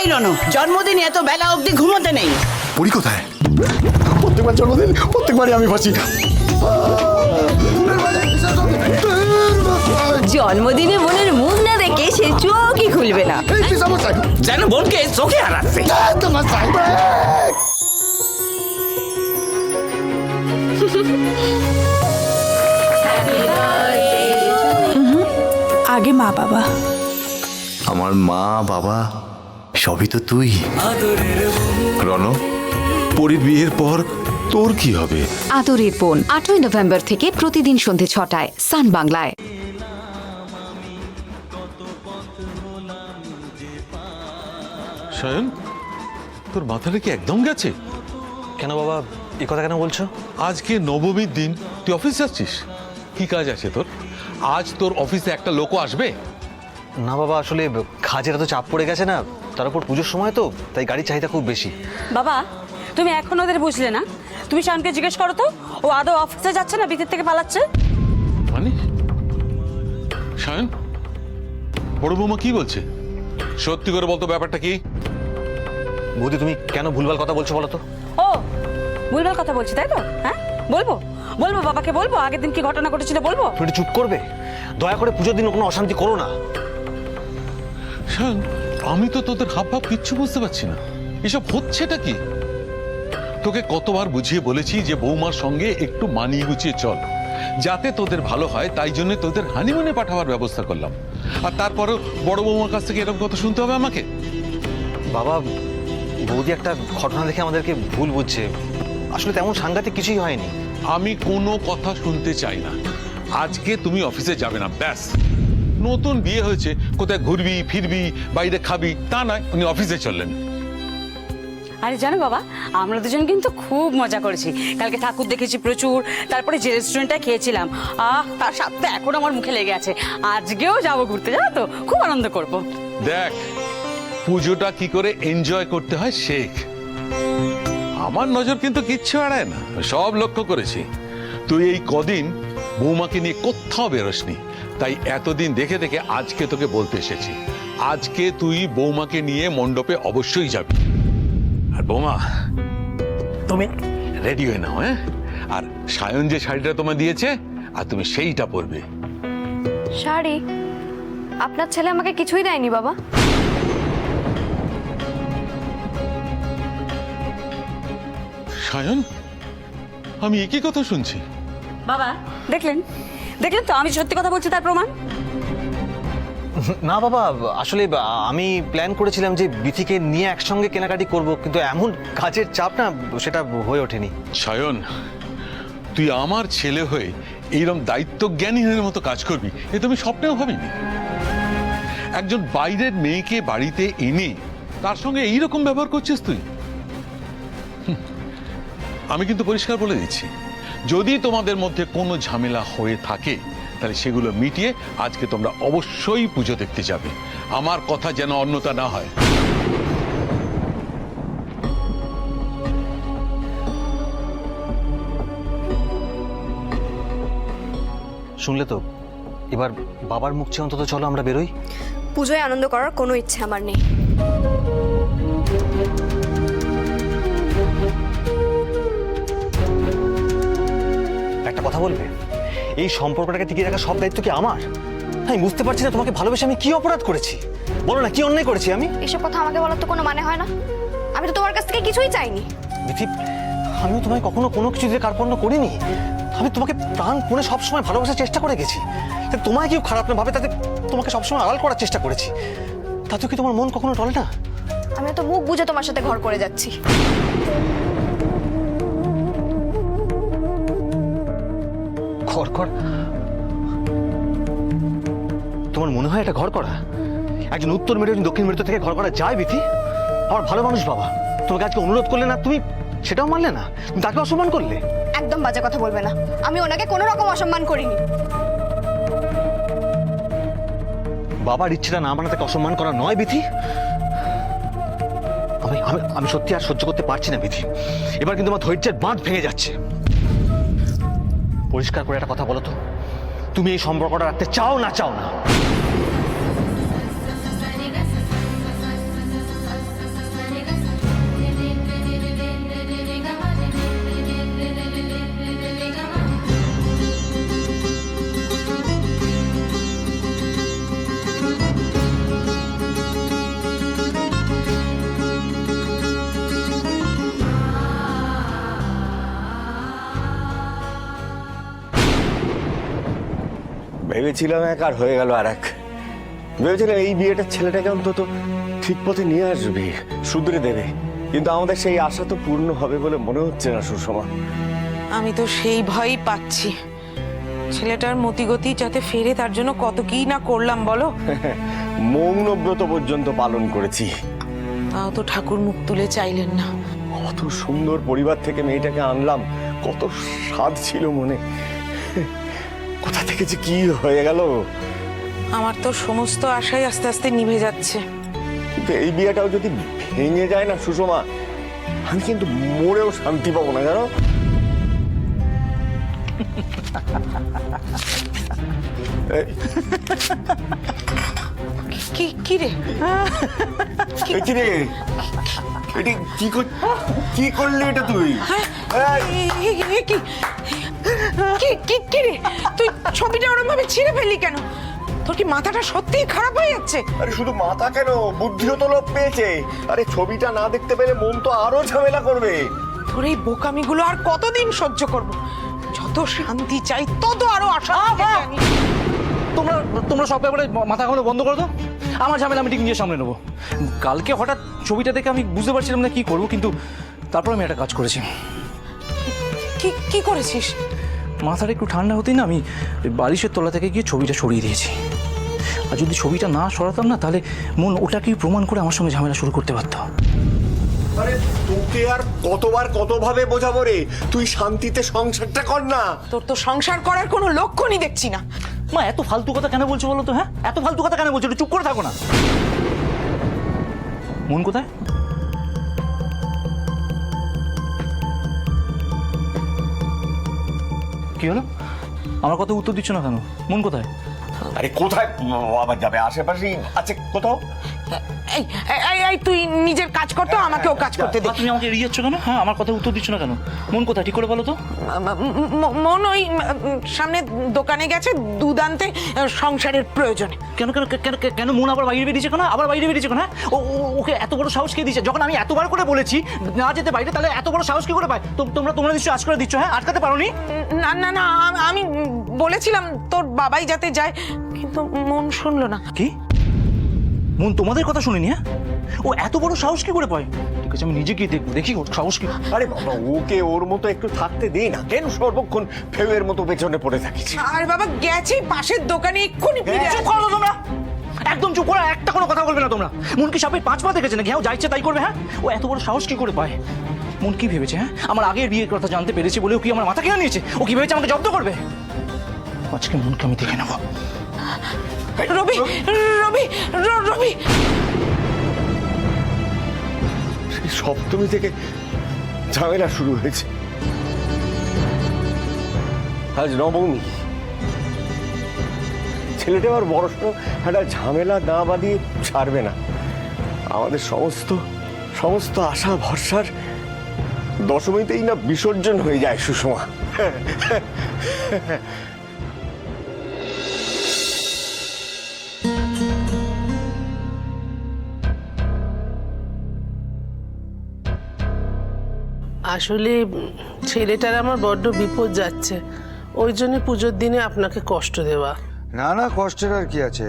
এই রনো, জন্মদিন এত বেলা অবধি ঘুমোতে নেই। পরি কোথায়? প্রত্যেকবার জন্মদিন প্রত্যেকবারই আমি ফাঁসি। জন্মদিনে বোনের মুখ না দেখে সে চোখই খুলবে না। যেন বোনকে চোখে হারাচ্ছে। আগে মা বাবা। আমার মা বাবা সবই তো তুই। রণ, পরির বিয়ের পর তোর কি হবে? আদরের বোন 8ই নভেম্বর থেকে প্রতিদিন সন্ধে 6টায় সান বাংলায়। সায়ন, তোর মাথাটা কি একদম গেছে? কেন বাবা এই কথা কেন বলছো? আজকে নবমীর দিন, তুই অফিস যাচ্ছিস? কি কাজ আছে তোর? আজ তোর অফিসে একটা লোকও আসবে? না বাবা, আসলে কাজের এত চাপ পড়ে গেছে না, তার উপর পুজোর সময় তো, তাই গাড়ির চাহিদা খুব বেশি। বাবা, তুমি এখন ওদের বুঝলে না? তুমি শানকে জিজ্ঞেস করো তো, ও আদৌ অফিসে যাচ্ছে না ভিতর থেকে পালাচ্ছে? মানে সায়ন, বড় বৌমা কি বলছে? সত্যি করে বলতো, ব্যাপারটা কি? বৌদি তুমি কেন ভুলভাল কথা বলছো বলো তো? ও ভুলভাল কথা বলছি তাই তো? হ্যাঁ, বলবো বলবো বাবাকে বলবো আগের দিন কি ঘটনা ঘটেছিল বলবো। তুমি একটু চুপ করবে? দয়া করে পুজোর দিন কোনো অশান্তি করো না। সায়ন, আমি তো তোদের হাব ভাব কিচ্ছু বুঝতে পারছি না। এসব হচ্ছেটা কি? তোকে কতবার বুঝিয়ে বলেছি যে বৌমার সঙ্গে একটু মানিয়ে গুছিয়ে চল, যাতে তোদের ভালো হয়। তাই জন্য তোদের হানিমুনে পাঠাবার ব্যবস্থা করলাম। আর তারপরেও বড় বৌমার কাছ থেকে এরকম কথা শুনতে হবে আমাকে? বাবা, বৌদি একটা ঘটনা দেখে আমাদেরকে ভুল বুঝছে, আসলে তেমন সাংঘাতিক কিছুই হয়নি। আমি কোনো কথা শুনতে চাই না। আজকে তুমি অফিসে যাবে না, ব্যাস। নতুন বিয়ে হয়েছে, কোথায় ঘুরবি ফিরবি বাইরে খাবি তা নয়, উনি অফিসে চললেন। আরে জানো বাবা, আমরা দুজন কিন্তু খুব মজা করেছি। কালকে ঠাকুর দেখেছি প্রচুর, তারপরে যে রেস্টুরেন্টে খেয়েছিলাম, তার স্বাদটা এখন আমার মুখে লেগে আছে। আজকেও যাবো ঘুরতে, জানো তো, খুব আনন্দ করব। দেখ, পুজোটা কি করে এনজয় করতে হয় শেখ। আমার নজর কিন্তু কিচ্ছু এড়ায় না, সব লক্ষ্য করেছি। তুই এই কদিন বৌমাকে নিয়ে কোথাও বেরোসনি, তাই এতদিন দেখে দেখে আজকে তোকে বলতে এসেছি, আজকে তুই বৌমাকে নিয়ে মণ্ডপে অবশ্যই যাবি। আর বৌমা, তুমি রেডি হয়ে নাও, হ্যাঁ? আর সায়ন যে শাড়িটা তোমায় দিয়েছে, আর তুমি সেইটা পরবে। শাড়ি? আপনার ছেলে আমাকে কিছুই দেয়নি বাবা। সায়ন, আমি একই কথা শুনছি। বাবা দেখলেন দেখলেন তো, আমি সত্যি কথা বলছি, তার প্রমাণ। না বাবা, আসলে আমি প্ল্যান করেছিলাম যে বিথিকে নিয়ে একসঙ্গে কেনাকাটি করব, কিন্তু এমন কাজের চাপ না, সেটা হয়ে ওঠেনি। সায়ন, তুই আমার ছেলে হয়ে এইরকম দায়িত্বজ্ঞানীর মতো কাজ করবি, এ তুমি স্বপ্নেও ভাবিনি। একজন বাইরের মেয়েকে বাড়িতে এনে তার সঙ্গে এইরকম ব্যবহার করছিস তুই। আমি কিন্তু পরিষ্কার বলে দিচ্ছি, যদি তোমাদের মধ্যে কোনো ঝামেলা হয়ে থাকে তাহলে সেগুলো মিটিয়ে আজকে তোমরা অবশ্যই পুজো দেখতে যাবে। আমার কথা যেন অন্যতা না হয়। শুনলে তো, এবার বাবার মুখ চেয়ে অন্তত চলো আমরা বেরোই। পুজোয় আনন্দ করার কোনো ইচ্ছে আমার নেই। একটা কথা বলবে, এই সম্পর্কটাকে টিকিয়ে রাখার সব দায়িত্ব কি আমার? আমি বুঝতে পারছি না তোমাকে ভালোবেসে আমি কি অপরাধ করেছি। বলো না, কি অন্যায় করেছি আমি? এসব কথা আমাকে বলার তো কোনো মানে হয় না। আমি তো তোমার কাছ থেকে কিছুই চাইনি। বিথি, আমিও তোমায় কখনো কোনো কিছু দিয়ে কার্পণ্য করিনি। আমি তোমাকে প্রাণপণে সবসময় ভালোবাসার চেষ্টা করে গেছি। তোমায় কেউ খারাপ না ভাবে তাতে তোমাকে সবসময় আড়াল করার চেষ্টা করেছি। তাতেও কি তোমার মন কখনো টলে না? আমি তো মুখ বুঝে তোমার সাথে ঘর করে যাচ্ছি। ঘর কর? তোমার মনে হয় এটা ঘর করা? একজন উত্তর মেরু দক্ষিণ মেরু থেকে ঘর করা যায় বিথি? আমার ভালো মানুষ বাবা তোমাকে আজকে অনুরোধ করলে না, তুমি সেটাও মানলে না, তুমি তাকে অসম্মান করলে। একদম বাজে কথা বলবে না, আমি ওনাকে কোনো রকম অসম্মান করিনি। বাবার ইচ্ছেটা না মানে তাকে অসম্মান করা নয় বিথি। আমি আমি আমি সত্যি আর সহ্য করতে পারছি না বিথি। এবার কিন্তু আমার ধৈর্যের বাঁধ ভেঙে যাচ্ছে। পরিষ্কার করে একটা কথা বলো তো, তুমি এই সম্পর্কটা রাখতে চাও না চাও না? ভেবেছিলাম এক আর হয়ে গেল আর এক। ভেবেছিলাম এই বিয়েটা ছেলেটাকে অন্তত ঠিক পথে নিয়ে আসবে, শুধরে দেবে, কিন্তু আমাদের সেই আশা তো পূর্ণ হবে বলে মনে হচ্ছে না সুষমা। আমি তো সেই ভয়ই পাচ্ছি। ছেলেটার মতিগতি যাতে ফেরে তার জন্য কত কি না করলাম বলো। মৌনব্রত পর্যন্ত পালন করেছি, তাও তো ঠাকুর মুখ তুলে চাইলেন না। কত সুন্দর পরিবার থেকে মেয়েটাকে আনলাম, কত স্বাদ ছিল মনে, কোথা থেকে যে কি হয়ে গেল। আমার তো সমস্ত আশাই আস্তে আস্তে নিভে যাচ্ছে। কিন্তু এই বিয়েটাও যদি ভেঙে যায় না সুষমা, আমি কিন্তু মরেও শান্তি পাবো না, জানো। কি কি রে কি রে, এটি কি করলি এটা তুই? কি রে তুই ছবিটা ওরম ভাবে ছিঁড়ে ফেললি কেন? তোর কি মাথাটা সত্যিই খারাপ হয়ে যাচ্ছে? আরে শুধু মাথা কেন, বুদ্ধিও তো লোপ পেয়েছে। আরে ছবিটা না দেখতে পেলে মন তো আরো ঝামেলা করবে। তোর এই বোকামিগুলো আর কতদিন সহ্য করব? যত শান্তি চাই তত আরো আশা। তোমরা তোমরা সব ব্যাপারে মাথা ঘামানো বন্ধ করো তো। আমার ঝামেলা আমি ঠিক নিজে সামনে নেবো। কালকে হঠাৎ ছবিটা দেখে আমি বুঝতে পারছিলাম না কি করবো, কিন্তু তারপর আমি একটা কাজ করেছি। কি করেছিস? মাথাটা একটু ঠান্ডা হতেই না আমি বালিশের তলা থেকে গিয়ে ছবিটা সরিয়ে দিয়েছি। আর যদি ছবিটা না সরাতাম না, তাহলে মন ওটাকেই প্রমাণ করে আমার সঙ্গে ঝামেলা শুরু করতে পারত। আরে তোকে আর কতভাবে বোঝাবো রে, তুই শান্তিতে সংসারটা কর না। তোর তো সংসার করার কোনো লক্ষণই দেখছি না। মা এত ফালতু কথা কেন বলছো বলো তো? হ্যাঁ, এত ফালতু কথা কেন বলছো? চুপ করে থাকো না। মন কোথায়? কি হলো? আমার কথা উত্তর দিচ্ছ না কেন? মন কোথায়? আরে কোথায় আবার যাবে, আশেপাশেই আছে কোথাও। এই তুই নিজের কাজ কর তো, আমাকেও কাজ করতে দে। তুমি আমাকে এড়িয়ে যাচ্ছ কেন? হ্যাঁ, আমার কথা উত্তর দিচ্ছ না কেন? মন কোথায় ঠিক করে বলো তো? মন ওই সামনে দোকানে গেছে দুধ আনতে সংসারের প্রয়োজনে। কেন কেন কেন কেন মন আবার বাইরে বেরিয়েছে কেন? আবার বাইরে বেরিয়েছে কেন? ওকে এত বড় সাহস কে দিয়েছে? যখন আমি এতবার করে বলেছি না যেতে বাইরে, তাহলে এত বড় সাহস কি করে পায়? তোমরা নিশ্চয়ই আজ করে দিচ্ছ। হ্যাঁ, আটকাতে পারোনি? না আমি বলেছিলাম তোর বাবাই যাতে যায়, কিন্তু মন শুনলো না। কি মন তোমাদের কথা শুনিনি? হ্যাঁ, ও এত বড় সাহস কি করে পায়? ঠিক আছে, আমি নিজে গিয়ে দেখবো, দেখি ওর সাহস কি। আরে বাবা, ওকে ওর মতো একটু থাকতে দে না, কেন সর্বক্ষণ ফেউয়ের মতো পেছনে পড়ে থাকিস? আরে বাবা গেছে পাশের দোকানে, এক্ষুনি ফিরে চুপ করো তোমরা, একদম চুপ করো, একটা কোনো কথা বলবে না তোমরা। মন কি সাপে 5 পা দেখেছে নাকি? হ্যাঁ, ও যা ইচ্ছে তাই করবে। হ্যাঁ, ও এত বড় সাহস কি করে পায়? মন কি ভেবেছে? হ্যাঁ, আমার আগের বিয়ের কথা জানতে পেরেছে বলে ও কি আমার মাথা কেন নিয়েছে? ও কি ভেবেছে আমাকে জব্দ করবে? আজকে মনকে আমি দেখে নেবো। রবি রবি রবি সপ্তমী থেকে ঝামেলা শুরু হয়েছে, আজ নবমী। ছেলেটা আবার বড়সড় একটা ঝামেলা না বাঁধিয়ে ছাড়বে না। আমাদের সমস্ত আশা ভরসার দশমীতেই না বিসর্জন হয়ে যায় সুষমা। আসলে ছেলেটার আমার বড্ড বিপদ যাচ্ছে, ওই জন্য পুজোর দিনে আপনাকে কষ্ট দেওয়া। না না, কষ্টের আর কি আছে?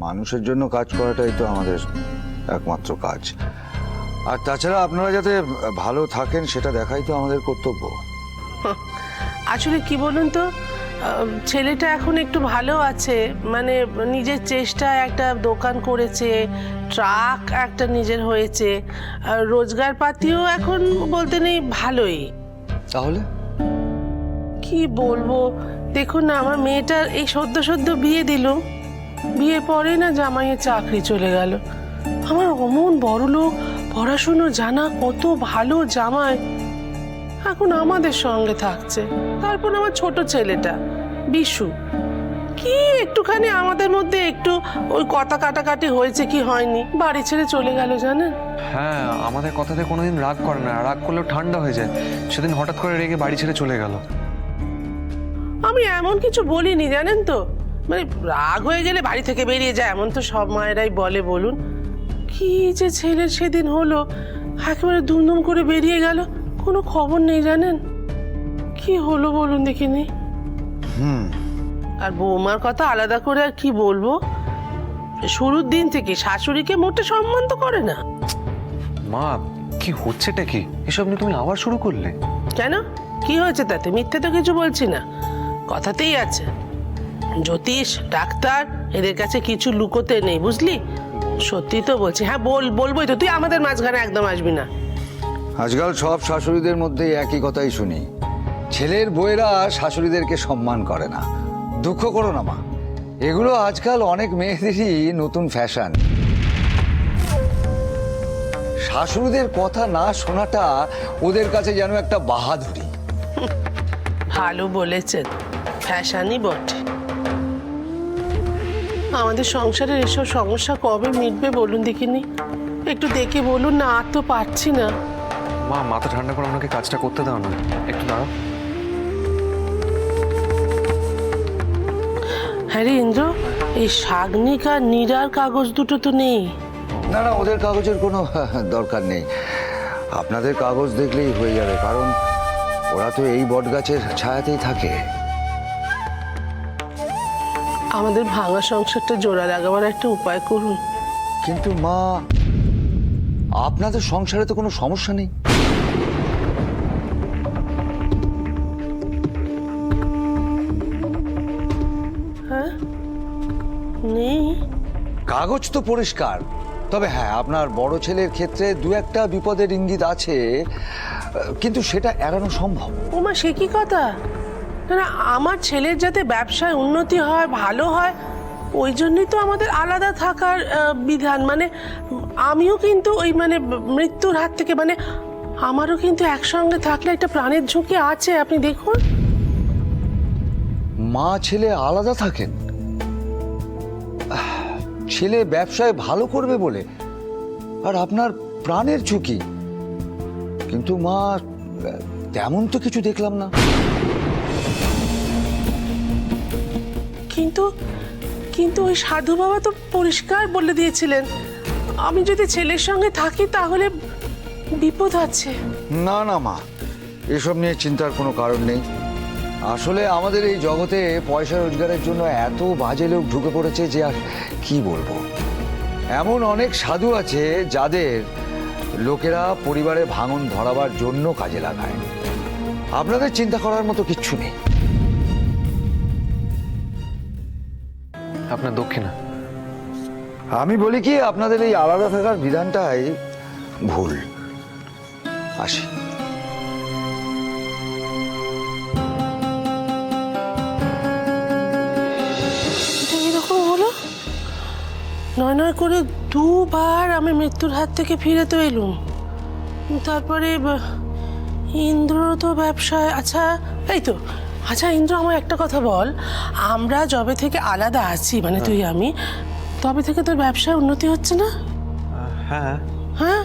মানুষের জন্য কাজ করাটাই তো আমাদের একমাত্র কাজ। আর তাছাড়া আপনারা যাতে ভালো থাকেন সেটা দেখাই তো আমাদের কর্তব্য। আসলে কি বলুন তো, ছেলেটা এখন একটু ভালো আছে, মানে নিজের চেষ্টায় একটা দোকান করেছে, ট্রাক একটা নিজের হয়েছে, রোজগার পাতিও এখন বলতে নেই ভালোই। তাহলে কি বলবো, দেখুন না, আমার মেয়েটার এই সদ্য বিয়ে দিলুম, বিয়ে পরে না জামাইয়ের চাকরি চলে গেল। আমার অমন বড় লোক, পড়াশুনো জানা, কত ভালো জামাই, এখন আমাদের সঙ্গে থাকছে। তারপর আমার ছোট ছেলেটা বিশু, কি একটুখানি আমাদের মধ্যে একটু ওই কথা কাটাকাটি হয়েছে কি হয়নি, বাড়ি ছেড়ে চলে গেল জানেন। হ্যাঁ, আমাদের কথাতে কোনোদিন রাগ করে না, রাগ করলেও ঠান্ডা হয়ে যায়। সেদিন হঠাৎ করে রেগে বাড়ি ছেড়ে চলে গেল। আমি এমন কিছু বলিনি জানেন তো, মানে রাগ হয়ে গেলে বাড়ি থেকে বেরিয়ে যায় এমন তো সব মায়েরাই বলে বলুন। কি যে ছেলের সেদিন হলো, একেবারে দুমদুম করে বেরিয়ে গেল, কোনো খবর নেই জানেন। কি হলো বলুন দেখিনি? আর বৌমার কথা আলাদা করে আর কি বলবো, শুরুর দিন থেকে শাশুড়িকে মোটে সম্মান তো করে না। মা কি হচ্ছেটা কি? এসব নিয়ে তুমি আবার শুরু করলে কেন, কি হয়েছে তাতে? মিথ্যে তো কিছু বলছি না, কথাতেই আছে। জ্যোতিষ, ডাক্তার, এদের কাছে কিছু লুকোতে নেই, বুঝলি? সত্যি তো বলছি। হ্যাঁ বলবোই তো, তুই আমাদের মাঝখানে একদম আসবি না। আজকাল সব শাশুড়িদের মধ্যে একই কথাই শুনি, ছেলের বউয়েরা শাশুড়িদেরকে সম্মান করে না। দুঃখ করো না মা, এগুলো আজকাল অনেক মেয়েদেরই নতুন ফ্যাশন। শাশুড়িদের কথা না শোনাটা ওদের কাছে যেন একটা বাহাদুরি। ভালো বলেছেন, ফ্যাশনই বটে। আমাদের সংসারের এসব সমস্যা কবে মিটবে বলুন দেখিনি? একটু দেখে বলুন না, আর তো পারছি না। মা মাথা ঠান্ডা করে আমাকে কাজটা করতে দাও না, একটু দাঁড়াও। হ্যাঁ রে ইন্দ্র, এই শাগনিক আর নীরার কাগজ দুটো তো নেই। না না, ওদের কাগজের কোনো দরকার নেই, আপনাদের কাগজ দেখলেই হয়ে যাবে, কারণ ওরা তো এই বটগাছের ছায়াতেই থাকে। আমাদের ভাঙা সংসারটা জোড়া লাগাবার একটা উপায় করুন। কিন্তু মা, আপনাদের সংসারে তো কোনো সমস্যা নেই। হ্যাঁ, নেই। কাগজ তো পরিষ্কার, তবে হ্যাঁ আপনার বড় ছেলের ক্ষেত্রে দু একটা বিপদের ইঙ্গিত আছে, কিন্তু সেটা এড়ানো সম্ভব। ওমা, সে কি কথা? না না, আমার ছেলের যাতে ব্যবসায় উন্নতি হয়, ভালো হয়, ওই জন্যই তো আমাদের আলাদা থাকার বিধান। মানে আমিও কিন্তু ওই মানে মৃত্যুর হাত থেকে, মানে আমারও কিন্তু একসঙ্গে থাকলে একটা প্রাণের ঝুঁকি আছে, আপনি দেখুন। মা ছেলে আলাদা থাকেন? ছেলে ব্যবসায় ভালো করবে বলে, আর আপনার প্রাণের ঝুঁকি? কিন্তু মা, তেমন তো কিছু দেখলাম না। কিন্তু কিন্তু ওই সাধু বাবা তো পরিষ্কার বলে দিয়েছিলেন, আমি যদি ছেলের সঙ্গে থাকি তাহলে বিপদ আছে। না না মা, এসব নিয়ে চিন্তার কোনো কারণ নেই। আসলে আমাদের এই জগতে পয়সা রোজগারের জন্য এত বাজে লোক ঢুকে পড়েছে যে আর কি বলবো। এমন অনেক সাধু আছে যাদের লোকেরা পরিবারে ভাঙন ধরাবার জন্য কাজে লাগায়। আপনাদের চিন্তা করার মতো কিচ্ছু নেই। আপনার দক্ষিণা। আমি বলি কি, আপনাদের এই আলাদা থাকার বিধানটাই ভুল। আসি। এরকম হলো, নয় নয় করে দুবার আমি মৃত্যুর হাত থেকে ফিরে তো এলুম। তারপরে ইন্দ্র তো ব্যবসায়। আচ্ছা, এই তো, আচ্ছা ইন্দ্র, আমার একটা কথা বল, আমরা যবে থেকে আলাদা আছি, মানে তুই আমি, তবে থেকে তোর ব্যবসায় উন্নতি হচ্ছে না? হ্যাঁ হ্যাঁ,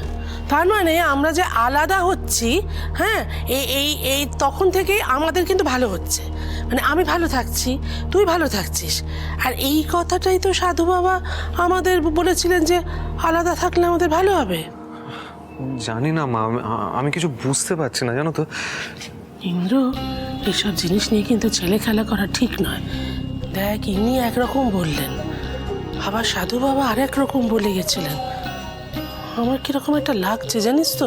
তার মানে আমরা যে আলাদা হচ্ছি, হ্যাঁ, এই তখন থেকেই আমাদের কিন্তু ভালো হচ্ছে। মানে আমি ভালো থাকছি, তুই ভালো থাকছিস। আর এই কথাটাই তো সাধু বাবা আমাদের বলেছিলেন যে আলাদা থাকলে আমাদের ভালো হবে। জানি না মা, আমি কিছু বুঝতে পারছি না, জানো তো। ইন্দ্র, এইসব জিনিস নিয়ে কিন্তু ছেলে খেলা করা ঠিক নয়। দেখ, ইনি একরকম বললেন, আবার সাধু বাবা আরেক রকম বলে গেছিলেন। আমার কিরকম একটা লাগছে জানিস তো।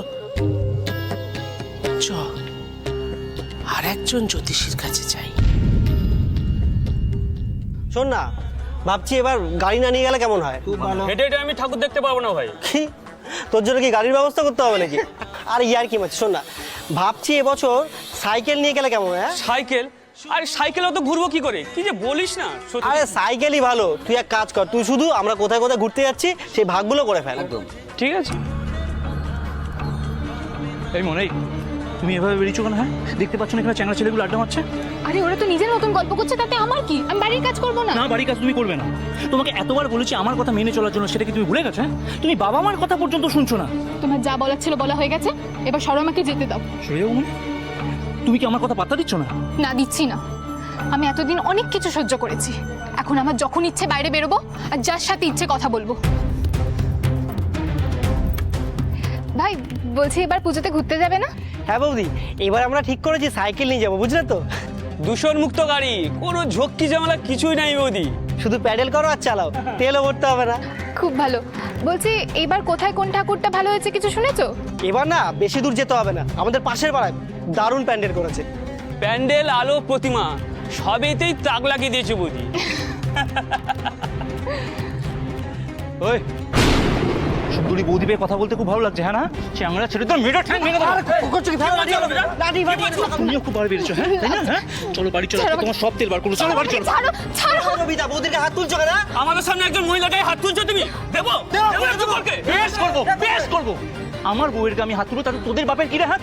চ, আর একজন জ্যোতিষীর কাছে যাই। শোন না, ভাবছি এবার গাড়ি না নিয়ে গেলে কেমন হয়? হেঁটে হেঁটে আমি ঠাকুর দেখতে পারবো না ভাই। কি, তোর জন্য কি গাড়ির ব্যবস্থা করতে হবে নাকি? আর ইয়ার কি মাছ, শোন না, ভাবছি এবছর সাইকেল নিয়ে গেলে কেমন হয়? সাইকেল? আরে সাইকেল অত ঘুরবো কি করে? কি যে বলিস না। আরে সাইকেলই ভালো। তুই এক কাজ কর, তুই শুধু আমরা কোথায় কোথায় ঘুরতে যাচ্ছি সেই ভাগগুলো করে ফেল। একদম ঠিক আছে। এই মনে, তুমি এভাবে বেরিয়েছো কেন? হ্যাঁ, দেখতে পাচ্ছ না এখানে চ্যাংড়া ছেলেগুলো আড্ডা মারছে? আরে ওরা তো নিজের মতন গল্প করছে, তাতে আমার কি? আমি বাড়ির কাজ করবো না? না, বাড়ির কাজ তুমি করবে না। তোমাকে এতবার বলেছি আমার কথা মেনে চলার জন্য, সেটা কি তুমি ভুলে গেছো? তুমি বাবা মার কথা পর্যন্ত শুনছো না। তোমার যা বলার ছিল বলা হয়ে গেছে, এবার সরো, আমাকে যেতে দাও। সরে যাও মানে? তুমি কি আমার কথা পাত্তা দিচ্ছ না? না, দিচ্ছি না। আমি এতদিন অনেক কিছু সহ্য করেছি, এখন আমার যখন ইচ্ছে বাইরে বেরোবো আর যার সাথে ইচ্ছে কথা বলবো। ভাই বলছি, এবার পুজোতে ঘুরতে যাবে না? হ্যাঁ বৌদি, এবার আমরা ঠিক করেছি সাইকেল নিয়ে যাবো, বুঝলে তো? দূষণ মুক্ত গাড়ি, কোনো ঝক্কি ঝামেলা কিছুই নাই বৌদি। শুধু প্যাডেল করো আর চালাও, তেলও ভরতে হবে না। খুব ভালো। বলছি এইবার কোথায় কোন ঠাকুরটা ভালো হয়েছে কিছু শুনেছো? এবার না বেশি দূর যেতে হবে না, আমাদের পাশের পাড়ায় দারুণ প্যান্ডেল করেছে। প্যান্ডেল, আলো, প্রতিমা সবেতেই তাক লাগিয়ে দিয়েছে বৌদি। ওই সুন্দরী বৌদি পেয়ে কথা বলতে খুব ভালো লাগছে, হ্যাঁ না? চ্যাংড়া ছেড়ে তো মেয়েটা ঠ্যাং ভেঙে দেবো। তুমিও খুব ভালো বেরিয়েছো, হ্যাঁ তাই না? হ্যাঁ চলো বাড়ি চলো, তোমার সব তেল বার করো, চলো বাড়ি চলো। রবিদা বৌদিকে হাত তুলছো কেন? আমাদের সামনে একজন মহিলাকে হাত তুলছো তুমি? দেবো বেশ করবো, বেশ করবো। আমার বউয়েরকে আমি হাত তুলো, তাহলে তোদের বাপের কি রে? হ্যাঁ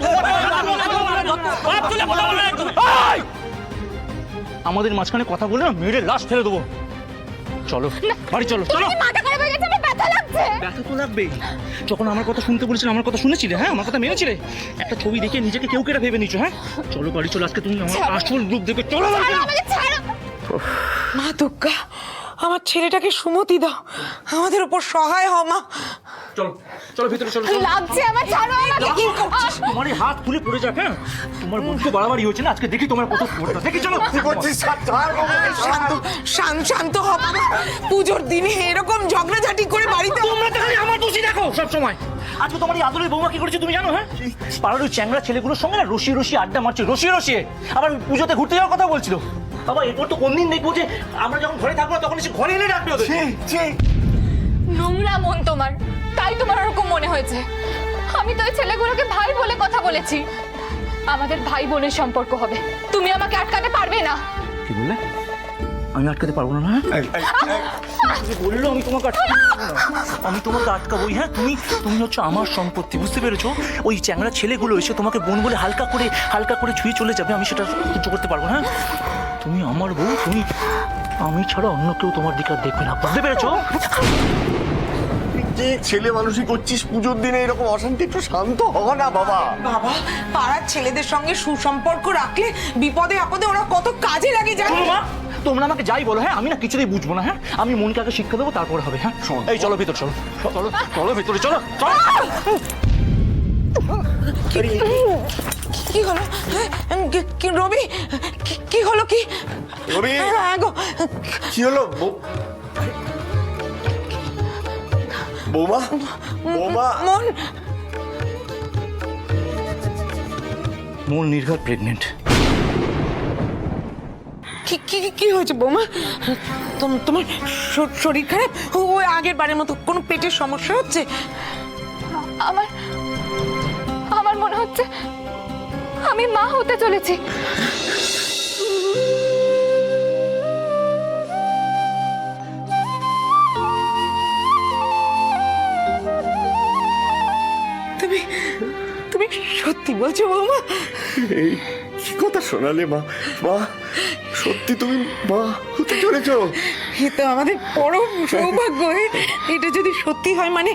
আমাদের মাঝখানে কথা বলে না মেয়ের লাশ ফেলে দেবো। চলো বাড়ি চলো, চলো। মাথা খারাপ হয়ে গেছে, আমার ব্যথা লাগছে। ব্যথা তো লাগবেই। যখন আমার কথা শুনতে বলেছিলে, আমার কথা শুনেছিলে? হ্যাঁ আমার কথা মেনেছিলে? একটা ছবি দেখে নিজেকে কেউ কেটা ভেবে নিচ্ছ? হ্যাঁ চলো বাড়ি চলো, আজকে তুমি আমার আসল রূপ দেখে চলো বাড়ি চলো। মা দুর্গা, আমার ছেলেটাকে সুমতি দাও, আমাদের উপর সহায় হও মা। চলো চলো ভিতরে চলো। লাগছে আমার, ছাড়ো আমাকে। কি করছিস? তোমার এই হাত খুলে পড়ে যাক। হ্যাঁ তোমার বন্ধু বাড়াবাড়ি হয়েছে না, আজকে দেখি তোমার কত পড়তা। দেখি চলো। কি করছিস? শান্ত শান্ত হ বাবা, পুজোর দিনে এরকম ঝগড়াঝাটি করে বাড়িতে। তোমরা তো খালি আমার দোষী দেখো সব সময়। আজকে তোমার এই আদরের বৌমা কি করেছে তুমি জানো? হ্যাঁ পাড়ার ওই চ্যাংড়া ছেলেগুলোর সঙ্গে না রসিয়ে আড্ডা মারছে, রসিয়ে আবার পুজোতে ঘুরতে যাওয়ার কথা বলছিল। বাবা এরপর তো কোনদিন দেখবো যে আমরা যখন ঘরে থাকবো তখন এসে ঘরে এনে রাখবে ওদের। নোংরা মন তোমার, তাই তোমার ওরকম মনে হয়েছে। আমি তো ওই ছেলেগুলোকে ভাই বলে কথা বলেছি, আমাদের ভাই বোনের সম্পর্ক হবে, তুমি আমাকে আটকাতে পারবে না। কি বললে? আমি আটকাতে পারবো না? বললো আমি তোমাকে আমি তোমাকে আটকাবোই? হ্যাঁ তুমি হচ্ছে আমার সম্পত্তি, বুঝতে পেরেছো? ওই চ্যাংড়া ছেলেগুলো এসে তোমাকে বোন বলে হালকা করে ছুঁয়ে চলে যাবে, আমি সেটা সহ্য করতে পারবো না। তুমি আমার বউ, তুমি আমি ছাড়া অন্য কেউ তোমার দিকে আর দেখবে না, বুঝতে পেরেছো? যে ছেলে মানুষই করছিস পুজোর দিনে এরকম অশান্তি, একটু শান্ত হও না বাবা। বাবা, পাড়ার ছেলেদের সঙ্গে সুসম্পর্ক রাখলে বিপদে আপদে ওরা কত কাজে লাগে জানো? তোমরা আমাকে যাই বলো, হ্যাঁ আমি না কিছুতেই বুঝবো না। হ্যাঁ আমি মনকে আগে শিক্ষা দেবো, তারপর হবে। হ্যাঁ এই চলো ভিতর, চলো চলো চলো ভিতরে চলো চলো। কি হলো? রবি কি হলো? কি রবি হ্যাঁ গো, কি হলো? বৌমা বৌমা মন নির্ঘাত প্রেগনেন্ট। কি হয়েছে বৌমা? তোমার শরীর খারাপ? ওই আগের বারের মতো কোনো পেটের সমস্যা হচ্ছে? আমার মনে হচ্ছে আমি মা হতে চলেছি। তুমি সত্যি বলছো বৌমা? এই কি কথা শোনালে মা? মা সত্যি তুমি মা হতে চলেছ? এ তো আমাদের পরম সৌভাগ্য। এটা যদি সত্যি হয় মানে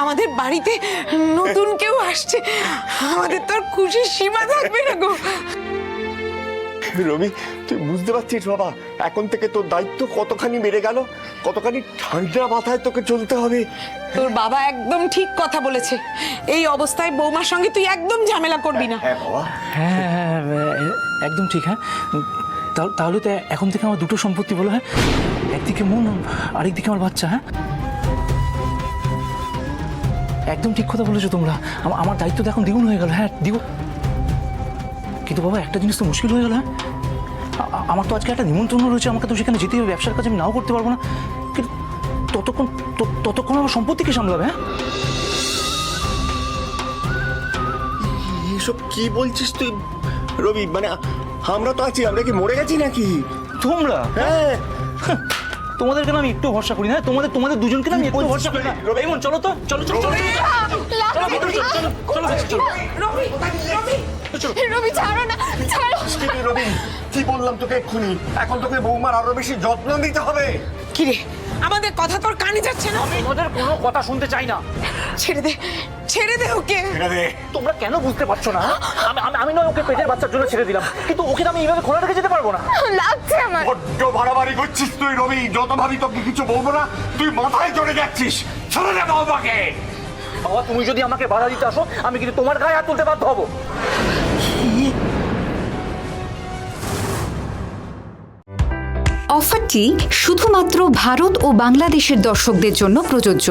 আমাদের বাড়িতে নতুন কেউ আসছে, আমাদের তো আর খুশির সীমা থাকবে না গো। রবি তুই বুঝতে পারছিস বাবা, এখন থেকে তোর দায়িত্ব কতখানি বেড়ে গেল, কতখানি ঠান্ডা মাথায় তোকে চলতে হবে। তোর বাবা একদম ঠিক কথা বলেছে, এই অবস্থায় বৌমার সঙ্গে তুই একদম ঝামেলা করবি না। হ্যাঁ বাবা, হ্যাঁ একদম ঠিক। হ্যাঁ তাহলে তো এখন থেকে আমার দুটো সম্পত্তি বলো। হ্যাঁ একদিকে মন, আরেকদিকে আমার বাচ্চা। হ্যাঁ একদম ঠিক কথা বলেছো তোমরা, আমার দায়িত্ব তো এখন দ্বিগুণ হয়ে গেল। হ্যাঁ দ্বিগুণ। কিন্তু বাবা একটা জিনিস তো মুশকিল হয়ে গেল। হ্যাঁ আমার তো আজকে একটা নিমন্ত্রণ রয়েছে, আমাকে তো সেখানে যেতে হবে, ব্যবসার কাজ আমি নাও করতে পারবো না। কিন্তু ততক্ষণ আমার সম্পত্তিকে সামলাবে। হ্যাঁ এসব কি বলছিস তুই রবি? মানে আমরা তো আছি, আমরা কি মরে গেছি নাকি? তোমরা? হ্যাঁ তোমাদেরকে না আমি একটু ভরসা করি না, তোমাদের দুজনকে না আমি একটু ভরসা করি না। এমন চলো তো, চলো চলো চলো রবি ছাড়ো না, ছাড়ো। রবি কি বললাম তোকে এক্ষুনি? এখন তোকে বৌমার আরো বেশি যত্ন নিতে হবে। কি রে, আমাদের কথা তোর কানে যাচ্ছে না? আমি ওদের কোনো কথা শুনতে চাই না। ছেড়ে দে ওকে। তোমরা কেন বুঝতে পারছো না? আমি নয় ওকে পেটের বাচ্চার জন্য ছেড়ে দিলাম, কিন্তু ওকে আমি এইভাবে খোলা রেখে যেতে পারবো না। লাগছে আমার। বড্ড বাড়াবাড়ি করছিস তুই রবি, যত ভাবি তোকে কিছু বলবো না, তুই মাথায় চড়ে যাচ্ছিস। ছেড়ে দে বৌমাকে। বাবা তুমি যদি আমাকে বাধা দিতে আসো, আমি কিন্তু তোমার গায়ে হাত তুলতে বাধ্য হবো। অফারটি শুধুমাত্র ভারত ও বাংলাদেশের দর্শকদের জন্য প্রযোজ্য।